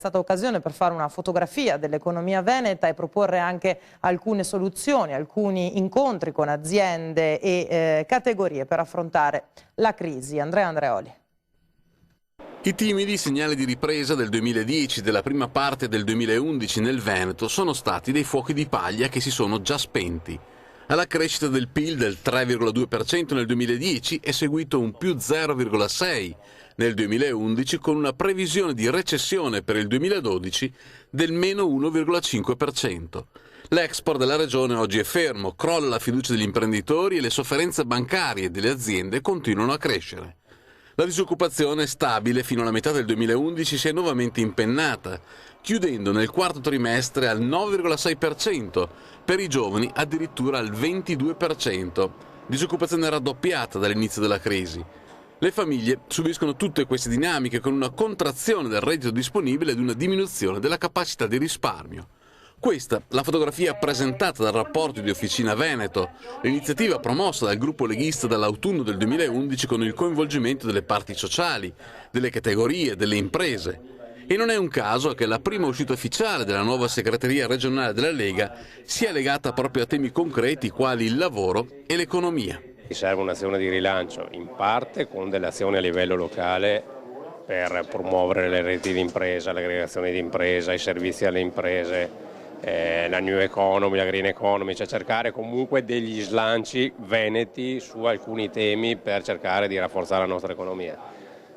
È stata occasione per fare una fotografia dell'economia veneta e proporre anche alcune soluzioni, alcuni incontri con aziende e categorie per affrontare la crisi. Andrea Andreoli. I timidi segnali di ripresa del 2010 e della prima parte del 2011 nel Veneto sono stati dei fuochi di paglia che si sono già spenti. Alla crescita del PIL del 3,2% nel 2010 è seguito un più 0,6% nel 2011 con una previsione di recessione per il 2012 del meno 1,5%. L'export della regione oggi è fermo, crolla la fiducia degli imprenditori e le sofferenze bancarie delle aziende continuano a crescere. La disoccupazione stabile fino alla metà del 2011 si è nuovamente impennata, chiudendo nel quarto trimestre al 9,6%, per i giovani addirittura al 22%, disoccupazione raddoppiata dall'inizio della crisi. Le famiglie subiscono tutte queste dinamiche con una contrazione del reddito disponibile ed una diminuzione della capacità di risparmio. Questa la fotografia presentata dal rapporto di Officina Veneto, l'iniziativa promossa dal gruppo leghista dall'autunno del 2011 con il coinvolgimento delle parti sociali, delle categorie, delle imprese. E non è un caso che la prima uscita ufficiale della nuova segreteria regionale della Lega sia legata proprio a temi concreti quali il lavoro e l'economia. Serve un'azione di rilancio, in parte con delle azioni a livello locale per promuovere le reti di impresa, l'aggregazione di impresa, i servizi alle imprese, la new economy, la green economy, cioè cercare comunque degli slanci veneti su alcuni temi per cercare di rafforzare la nostra economia.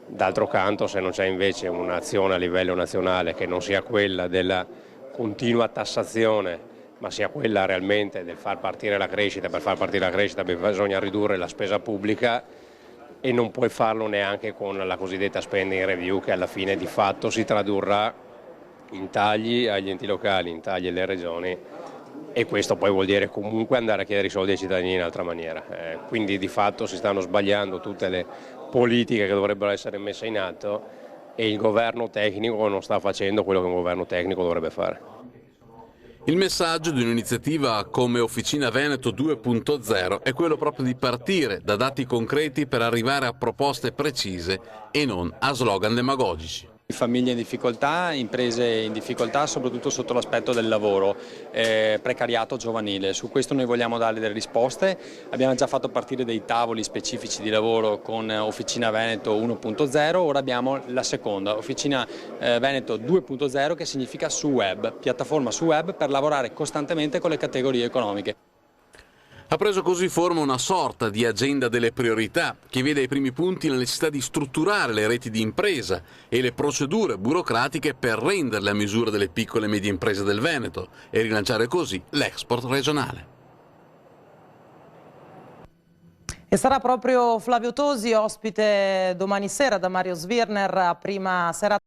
D'altro canto, se non c'è invece un'azione a livello nazionale che non sia quella della continua tassazione, ma sia quella realmente del far partire la crescita, per far partire la crescita bisogna ridurre la spesa pubblica e non puoi farlo neanche con la cosiddetta spending review che alla fine di fatto si tradurrà in tagli agli enti locali, in tagli alle regioni e questo poi vuol dire comunque andare a chiedere i soldi ai cittadini in altra maniera. Quindi di fatto si stanno sbagliando tutte le politiche che dovrebbero essere messe in atto e il governo tecnico non sta facendo quello che un governo tecnico dovrebbe fare. Il messaggio di un'iniziativa come Officina Veneto 2.0 è quello proprio di partire da dati concreti per arrivare a proposte precise e non a slogan demagogici. Famiglie in difficoltà, imprese in difficoltà, soprattutto sotto l'aspetto del lavoro, precariato giovanile. Su questo noi vogliamo dare delle risposte. Abbiamo già fatto partire dei tavoli specifici di lavoro con Officina Veneto 1.0, ora abbiamo la seconda, Officina Veneto 2.0, che significa su web, piattaforma su web per lavorare costantemente con le categorie economiche. Ha preso così forma una sorta di agenda delle priorità che vede ai primi punti la necessità di strutturare le reti di impresa e le procedure burocratiche per renderle a misura delle piccole e medie imprese del Veneto e rilanciare così l'export regionale. E sarà proprio Flavio Tosi ospite domani sera da Mario Svirner a prima serata.